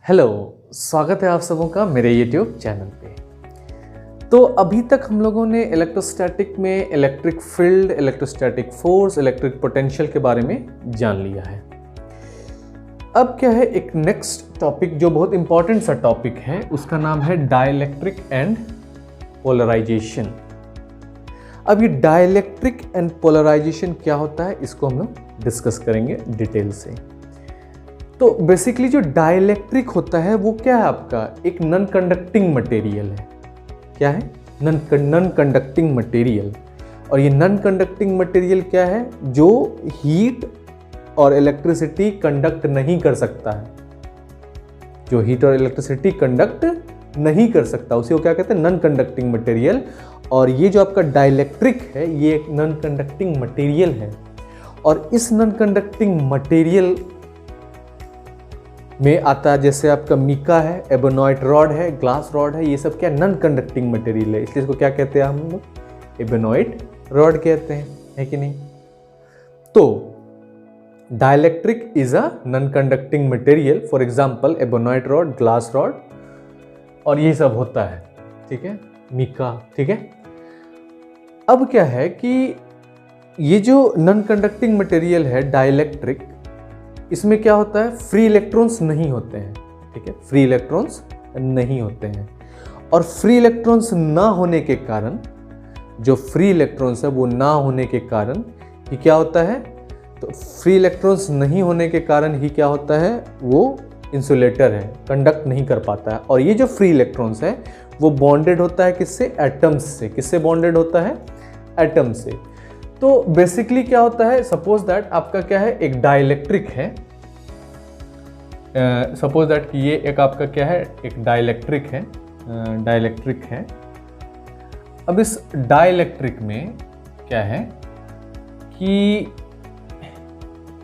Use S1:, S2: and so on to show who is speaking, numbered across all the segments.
S1: Hello, स्वागत है आप सबों का मेरे YouTube चैनल पे। तो अभी तक हम लोगों ने इलेक्ट्रोस्टैटिक में electric field, electrostatic force, electric potential के बारे में जान लिया है। अब क्या है, एक नेक्स्ट टॉपिक जो बहुत इंपॉर्टेंट सा टॉपिक है, उसका नाम है डाइलेक्ट्रिक एंड पोलराइजेशन। अब ये डाइलेक्ट्रिक एंड पोलराइजेशन क्या होता है, इसको हम लोग डिस्कस करेंगे डिटेल से। तो बेसिकली जो डाइलेक्ट्रिक होता है वो क्या है, आपका एक नॉन कंडक्टिंग मटेरियल है। क्या है? Non conducting material. और ये नॉन कंडक्टिंग मटेरियल क्या है, जो हीट और इलेक्ट्रिसिटी कंडक्ट नहीं कर सकता है। जो हीट और इलेक्ट्रिसिटी कंडक्ट नहीं कर सकता उसी को क्या कहते हैं, नॉन कंडक्टिंग मटेरियल। और ये जो आपका डाइलेक्ट्रिक है ये एक नॉन कंडक्टिंग मटेरियल है। और इस नॉन कंडक्टिंग मटेरियल में आता है जैसे आपका मिका है, एबोनॉइट रॉड है, ग्लास रॉड है, ये सब क्या नॉन कंडक्टिंग मटेरियल है, इसलिए इसको क्या कहते हैं हम लोग, एबोनॉइट रॉड कहते हैं, है कि नहीं। तो dielectric is a non conducting material, for example ebonite rod, glass rod और ये सब होता है, ठीक है, मिका, ठीक है। अब क्या है कि ये जो नॉन कंडक्टिंग मटेरियल है डाइलेक्ट्रिक, इसमें क्या होता है, फ्री इलेक्ट्रॉन्स नहीं होते हैं, ठीक है, फ्री इलेक्ट्रॉन्स नहीं होते हैं। और फ्री इलेक्ट्रॉन्स ना होने के कारण, जो फ्री इलेक्ट्रॉन्स है वो ना होने के कारण ही क्या होता है, तो फ्री इलेक्ट्रॉन्स नहीं होने के कारण ही क्या होता है, वो इंसुलेटर है, कंडक्ट नहीं कर पाता है। और ये जो फ्री इलेक्ट्रॉन्स है वो बॉन्डेड होता है किससे, एटम्स से। किससे बॉन्डेड होता है, एटम से। तो बेसिकली क्या होता है, सपोज दैट आपका क्या है, एक डाइलेक्ट्रिक है, सपोज दैट कि ये एक आपका क्या है, एक डाइलेक्ट्रिक है, डाइलेक्ट्रिक है। अब इस डाइलेक्ट्रिक में क्या है कि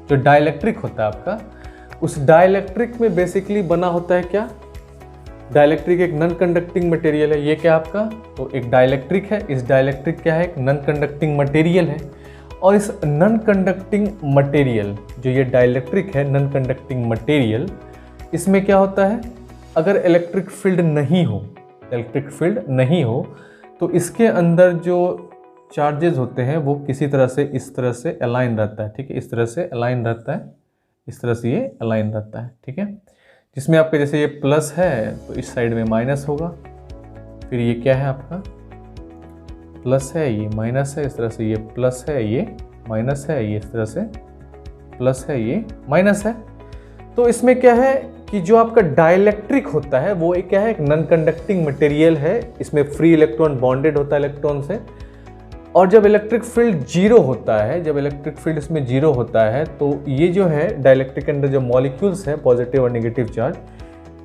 S1: जो डाइलेक्ट्रिक होता है आपका, उस डाइलेक्ट्रिक में बेसिकली बना होता है क्या, डाइलेक्ट्रिक एक नॉन कंडक्टिंग मटेरियल है। ये क्या आपका, तो एक डाइलेक्ट्रिक है, इस डाइलेक्ट्रिक क्या है, एक नॉन कंडक्टिंग मटेरियल है। और इस नॉन कंडक्टिंग मटेरियल, जो ये डाइलेक्ट्रिक है, नॉन कंडक्टिंग मटेरियल, इसमें क्या होता है, अगर इलेक्ट्रिक फील्ड नहीं हो, इलेक्ट्रिक फील्ड नहीं हो तो इसके अंदर जो चार्जेस होते हैं वो किसी तरह से इस तरह से अलाइन रहता है, ठीक है, इस तरह से अलाइन रहता है, इस तरह से ये अलाइन रहता है, ठीक है। जिसमें आपके जैसे ये प्लस है तो इस साइड में माइनस होगा, फिर ये क्या है आपका, प्लस है, ये माइनस है, इस तरह से ये प्लस है, ये माइनस है, ये इस तरह से प्लस है, ये माइनस है। तो इसमें क्या है कि जो आपका डाइलेक्ट्रिक होता है वो एक क्या है, एक नॉन कंडक्टिंग मटेरियल है, इसमें फ्री इलेक्ट्रॉन बॉन्डेड होता है इलेक्ट्रॉन से। और जब इलेक्ट्रिक फील्ड जीरो होता है, जब इलेक्ट्रिक फील्ड इसमें जीरो होता है तो ये जो है डाइलेक्ट्रिक के अंदर जो मॉलिक्यूल्स है, पॉजिटिव और नेगेटिव चार्ज,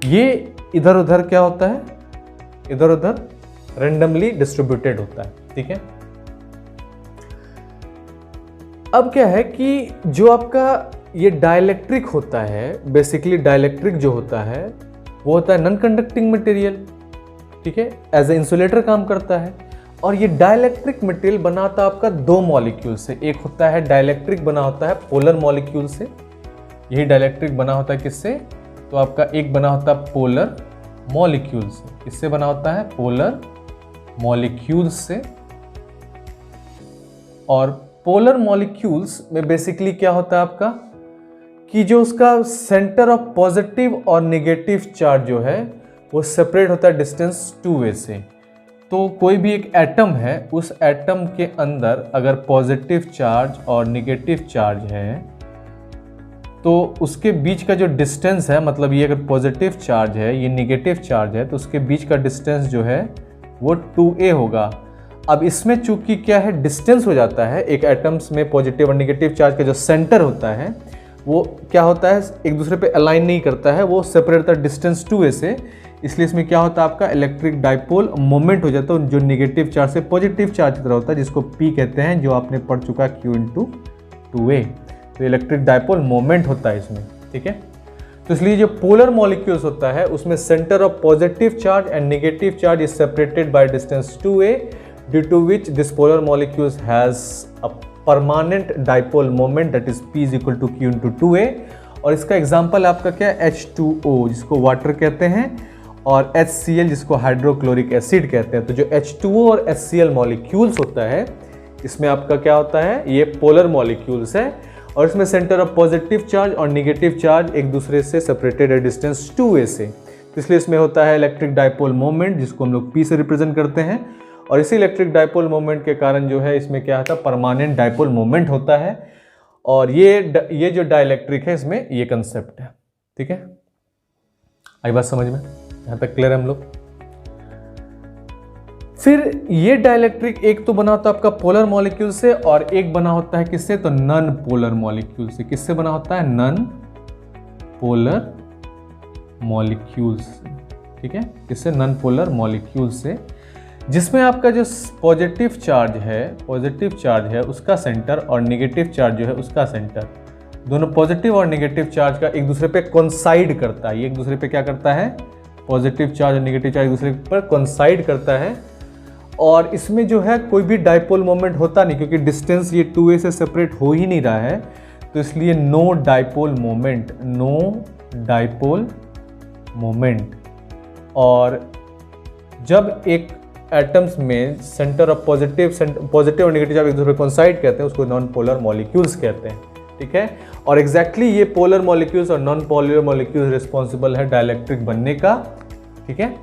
S1: ये इधर उधर क्या होता है, इधर उधर रेंडमली डिस्ट्रीब्यूटेड होता है, ठीक है। अब क्या है कि जो आपका ये डाइलेक्ट्रिक होता है, बेसिकली डाइलेक्ट्रिक जो होता है वो होता है नॉन कंडक्टिंग मटेरियल, ठीक है, एज ए इंसुलेटर काम करता है। और ये डाइलेक्ट्रिक मटेरियल बनाता है आपका दो मॉलिक्यूल से, एक होता है डाइलेक्ट्रिक बना होता है पोलर मॉलिक्यूल से, यही डाइलेक्ट्रिक बना होता है किससे, तो आपका एक बना होता है पोलर मॉलिक्यूल से, किससे बना होता है, पोलर मॉलिक्यूल्स से। और पोलर मॉलिक्यूल्स में बेसिकली क्या होता है आपका कि जो उसका सेंटर ऑफ पॉजिटिव और नेगेटिव चार्ज जो है वो सेपरेट होता है डिस्टेंस 2a से। तो कोई भी एक एटम है, उस एटम के अंदर अगर पॉजिटिव चार्ज और नेगेटिव चार्ज है तो उसके बीच का जो डिस्टेंस है, मतलब ये अगर पॉजिटिव चार्ज है, ये नेगेटिव चार्ज है, तो उसके बीच का डिस्टेंस जो है वो 2a होगा। अब इसमें चूंकि क्या है, डिस्टेंस हो जाता है, एक एटम्स में पॉजिटिव और नेगेटिव चार्ज का जो सेंटर होता है वो क्या होता है, एक दूसरे पे अलाइन नहीं करता है, वो सेपरेट होता है डिस्टेंस 2a से। इसलिए इसमें क्या होता है, आपका इलेक्ट्रिक डाइपोल मोमेंट हो जाता है जो नेगेटिव चार्ज से पॉजिटिव चार्ज की तरह होता है, जिसको P कहते हैं, जो आपने पढ़ चुका है Q × 2a। तो इलेक्ट्रिक डाइपोल मोमेंट होता है इसमें, ठीक है। तो इसलिए जो पोलर मॉलिक्यूल्स होता है उसमें centre of positive charge and negative charge is separated by distance 2a, due to which this polar molecules has a permanent dipole moment that is P = Q × 2a। और इसका एग्जाम्पल आपका क्या है, H2O जिसको water कहते हैं, और HCl जिसको हाइड्रोक्लोरिक एसिड कहते हैं। तो जो H2O और HCl मॉलिक्यूल्स होता है, इसमें आपका क्या होता है, ये पोलर मॉलिक्यूल्स है, और इसमें सेंटर ऑफ पॉजिटिव चार्ज और निगेटिव चार्ज एक दूसरे से सेपरेटेड है डिस्टेंस 2a से। इसलिए इसमें होता है इलेक्ट्रिक डाइपोल मोमेंट, जिसको हम लोग P से रिप्रेजेंट करते हैं, और इसी इलेक्ट्रिक डाइपोल मोमेंट के कारण जो है इसमें क्या होता है, परमानेंट डाइपोल मोमेंट होता है। और ये जो डाइलेक्ट्रिक है, इसमें ये कंसेप्ट है। ठीक है, आई बात समझ में, यहां तक क्लियर है हम लोग। फिर ये डाइलेक्ट्रिक एक तो बना होता है आपका पोलर मॉलिक्यूल से, और एक बना होता है किससे, तो नॉन पोलर मॉलिक्यूल से। किससे बना होता है, नॉन पोलर मॉलिक्यूल से। ठीक है, किससे, नॉन पोलर मॉलिक्यूल से, जिसमें आपका जो पॉजिटिव चार्ज है उसका सेंटर, और नेगेटिव चार्ज जो है उसका सेंटर, दोनों पॉजिटिव और नेगेटिव चार्ज का एक दूसरे पे कोइंसाइड करता है। ये एक दूसरे पे क्या करता है, पॉजिटिव चार्ज और नेगेटिव चार्ज एक दूसरे पर कोइंसाइड करता है। और इसमें जो है कोई भी डाइपोल मोमेंट होता नहीं, क्योंकि डिस्टेंस ये 2a से सेपरेट हो ही नहीं रहा है, तो इसलिए नो डाइपोल मोमेंट। और जब एक एटम्स में सेंटर ऑफ पॉजिटिव और नेगेटिव चार्ज एक दूसरे पर कोइंसाइड करते हैं, उसको नॉन पोलर मॉलिक्यूल्स कहते हैं। ठीक है, और एग्जैक्टली ये पोलर मॉलिक्यूल्स और नॉन पोलर मॉलिक्यूल्स रिस्पॉन्सिबल है डाइलेक्ट्रिक बनने का। ठीक है,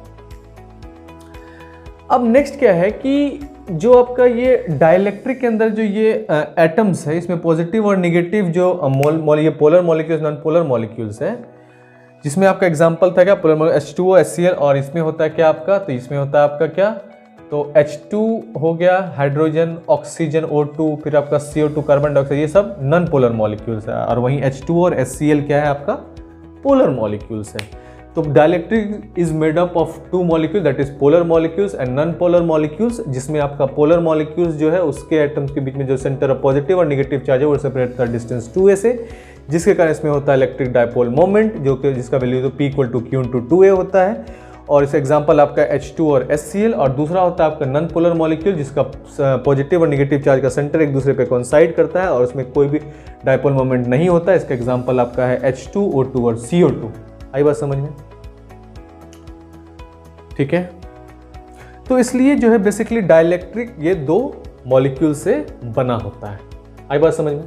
S1: अब नेक्स्ट क्या है कि जो आपका ये डाइलेक्ट्रिक के अंदर जो ये एटम्स है, इसमें पॉजिटिव और नेगेटिव जो ये polar molecules, non polar molecules है, जिसमें आपका एग्जांपल था क्या, पोलर H2O HCl, और इसमें होता है क्या आपका, तो इसमें होता है आपका क्या, तो H2 हो गया हाइड्रोजन, ऑक्सीजन O2, फिर आपका CO2 कार्बन डाइऑक्साइड, ये सब नॉन पोलर मॉलिक्यूल्स है। और वहीं H2O और HCl क्या है आपका, पोलर मॉलिक्यूल्स है। तो dielectric is made up of two molecule, that is polar molecules and non polar molecules, जिसमें आपका पोलर मॉलिक्यूल्स जो है उसके एटम्स के बीच में जो सेंटर ऑफ पॉजिटिव और नेगेटिव चार्ज है वो सेपरेट था डिस्टेंस 2a से, जिसके कारण इसमें होता है इलेक्ट्रिक डाइपोल मोमेंट, जो कि जिसका वैल्यू तो P = Q × 2a होता है। और इस एग्जांपल आपका H2 और HCl, और दूसरा होता है आपका नॉन पोलर मॉलिक्यूल, जिसका पॉजिटिव और नेगेटिव चार्ज का सेंटर एक दूसरे पे कोइंसाइड करता है और उसमें कोई भी डाइपोल मोमेंट नहीं होता है। इसका एग्जांपल आपका है H2, O2 और CO2। आई बात समझ में? ठीक है, तो इसलिए जो है बेसिकली डाइलेक्ट्रिक ये दो मॉलिक्यूल से बना होता है। आई बात समझ में?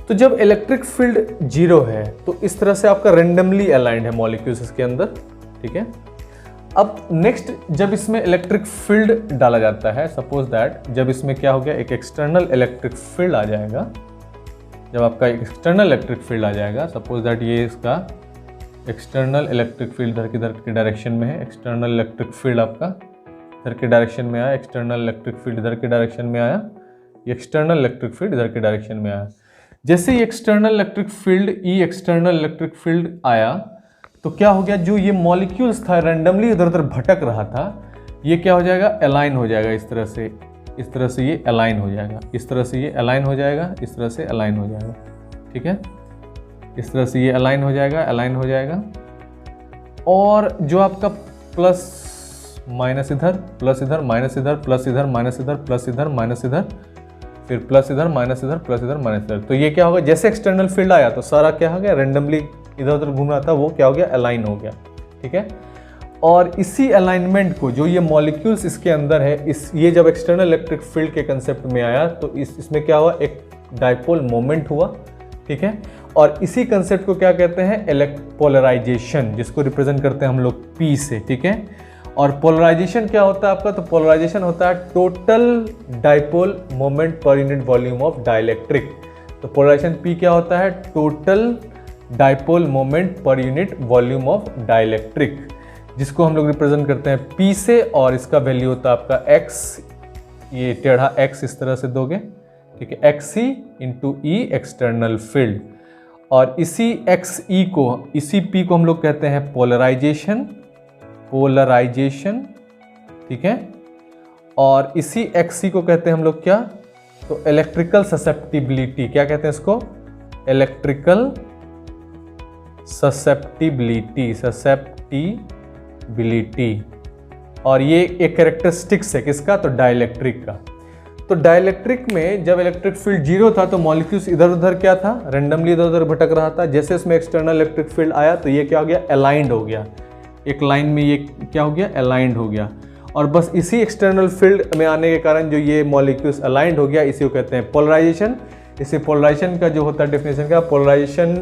S1: तो जब इलेक्ट्रिक फील्ड 0 है तो इस तरह से आपका रेंडमली अलाइंड है मॉलिक्यूल्स इसके अंदर। ठीक है, अब नेक्स्ट जब इसमें इलेक्ट्रिक फील्ड डाला जाता है, सपोज दैट जब इसमें क्या हो गया, एक एक्सटर्नल इलेक्ट्रिक फील्ड आ जाएगा। जब आपका एक एक्सटर्नल इलेक्ट्रिक फील्ड आ जाएगा, सपोज दैट ये इसका एक्सटर्नल इलेक्ट्रिक फील्ड इधर के डायरेक्शन में है, एक्सटर्नल इलेक्ट्रिक फील्ड आपका इधर के डायरेक्शन में आया, एक्सटर्नल इलेक्ट्रिक फील्ड इधर के डायरेक्शन में आया, ये एक्सटर्नल इलेक्ट्रिक फील्ड इधर के डायरेक्शन में आया। जैसे ये external electric field external electric field आया तो क्या हो गया, जो ये मॉलिक्यूल्स था रैंडमली इधर उधर भटक रहा था, ये क्या हो जाएगा, अलाइन हो जाएगा। इस तरह से ये अलाइन हो जाएगा, इस तरह से ये अलाइन हो जाएगा, इस तरह से अलाइन हो जाएगा। ठीक है, इस तरह से ये अलाइन हो जाएगा, और जो आपका प्लस माइनस इधर, प्लस इधर, माइनस इधर, प्लस इधर, माइनस इधर, प्लस इधर, माइनस इधर, फिर प्लस इधर, माइनस इधर, प्लस इधर, माइनस इधर। तो ये क्या होगा, जैसे एक्सटर्नल फील्ड आया तो सारा क्या हो गया, रेंडमली इधर उधर घूम रहा था वो क्या हो गया, अलाइन हो गया। ठीक है, और इसी अलाइनमेंट को जो ये मॉलिक्यूल्स इसके अंदर है, ये जब एक्सटर्नल इलेक्ट्रिक फील्ड के कंसेप्ट में आया तो इसमें क्या हुआ, एक डाइपोल मोमेंट हुआ। ठीक है, और इसी कंसेप्ट को क्या कहते हैं, पोलराइजेशन, जिसको रिप्रेजेंट करते हैं हम लोग P से। ठीक है, और पोलराइजेशन क्या होता है आपका, तो पोलराइजेशन होता है total dipole moment per unit volume of dielectric. तो पोलराइजेशन P क्या होता है, total dipole moment per unit volume of dielectric, जिसको हम लोग रिप्रेजेंट करते हैं P से, और इसका वैल्यू होता है आपका x, ये टेढ़ा x इस तरह से दोगे। ठीक है, XE × E एक्सटर्नल फील्ड, और इसी XE को, इसी P को हम लोग कहते हैं पोलराइजेशन। ठीक है, और इसी XE को कहते हैं हम लोग क्या, तो इलेक्ट्रिकल ससेप्टिबिलिटी। क्या कहते हैं इसको, इलेक्ट्रिकल ससेप्टिबिलिटी, और ये एक कैरेक्टरिस्टिक्स है किसका, तो डाइलेक्ट्रिक का। तो डाइलेक्ट्रिक में जब इलेक्ट्रिक फील्ड जीरो था तो मॉलिक्यूल्स इधर उधर क्या था, रेंडमली इधर उधर भटक रहा था। जैसे इसमें एक्सटर्नल इलेक्ट्रिक फील्ड आया तो ये क्या हो गया, अलाइंड हो गया, एक लाइन में ये क्या हो गया, अलाइंड हो गया। और बस इसी एक्सटर्नल फील्ड में आने के कारण जो ये मॉलिक्यूल्स अलाइंड हो गया, इसी को कहते हैं पोलराइजेशन। इसी पोलराइजेशन का जो होता है डेफिनेशन का, polarisation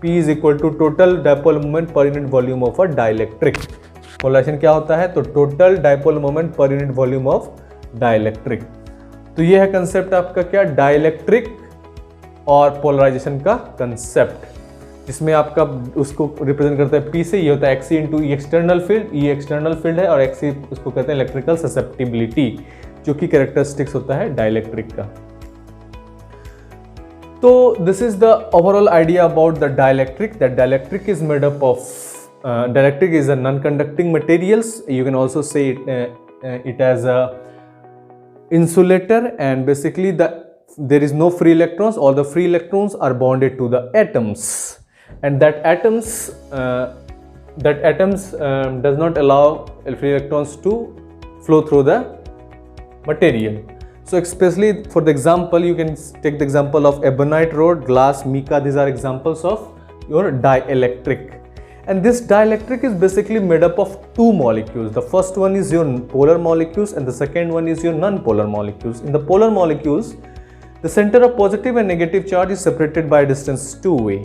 S1: P is equal to total dipole moment per unit volume of a dielectric. Polarisation क्या होता है, तो total dipole moment per unit volume of dielectric. तो ये है कंसेप्ट आपका क्या, डाइलेक्ट्रिक और पोलराइजेशन का कंसेप्ट, जिसमें आपका उसको रिप्रेजेंट करता है P से। ये होता है Xe इंटू ई एक्सटर्नल फील्ड, ई एक्सटर्नल फील्ड है, और Xe उसको कहते हैं इलेक्ट्रिकल ससेप्टिबिलिटी, जो कि कैरेक्टरिस्टिक्स होता है डाइलेक्ट्रिक का। तो this is the overall idea about the dielectric, that dielectric is made up of dielectric is a non conducting materials, you can also say it as a insulator, and basically there is no free electrons, all the free electrons are bonded to the atoms, and that atoms does not allow free electrons to flow through the material. So especially for the example, you can take the example of ebonite rod, glass, mica. These are examples of your dielectric. And this dielectric is basically made up of two molecules. The first one is your polar molecules and the second one is your non-polar molecules. In the polar molecules, the center of positive and negative charge is separated by a distance 2a.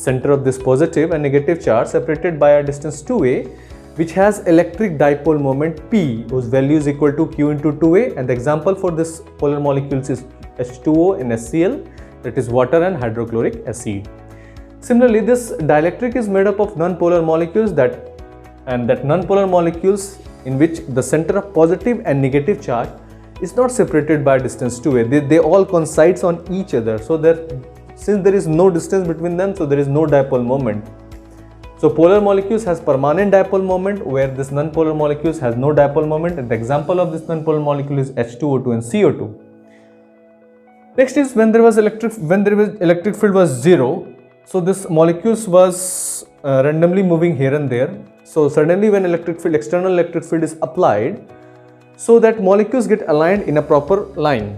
S1: Center of this positive and negative charge separated by a distance 2a, which has electric dipole moment P, whose value is equal to Q into 2a, and the example for this polar molecules is H2O and HCl, that is water and hydrochloric acid. Similarly, this dielectric is made up of non-polar molecules that non-polar molecules in which the center of positive and negative charge is not separated by distance 2a. They all coincides on each other. So since there is no distance between them, so there is no dipole moment. So polar molecules has permanent dipole moment, where this non-polar molecules has no dipole moment. And the example of this non-polar molecule is H2O2 and CO2. Next is when the electric field was zero. So this molecules was randomly moving here and there. So suddenly when external electric field is applied, so that molecules get aligned in a proper line.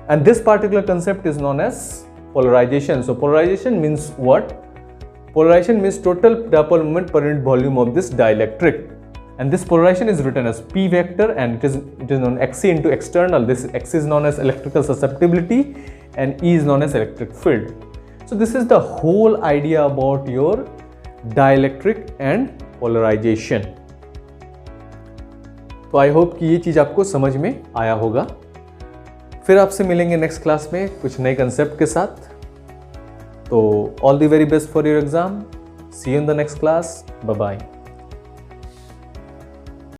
S1: And this particular concept is known as polarization. So polarization means what? Polarization means total dipole moment per unit volume of this dielectric. And this polarization is written as P vector, and it is known Xe into external. This X is known as electrical susceptibility and E is known as electric field. So this is the whole idea about your dielectric and polarization. तो I hope कि ये चीज़ आपको समझ में आया होगा। फिर आपसे मिलेंगे नेक्स्ट क्लास में कुछ नए कंसेप्ट के साथ। तो all the very best for your exam. See you in the next class. Bye bye.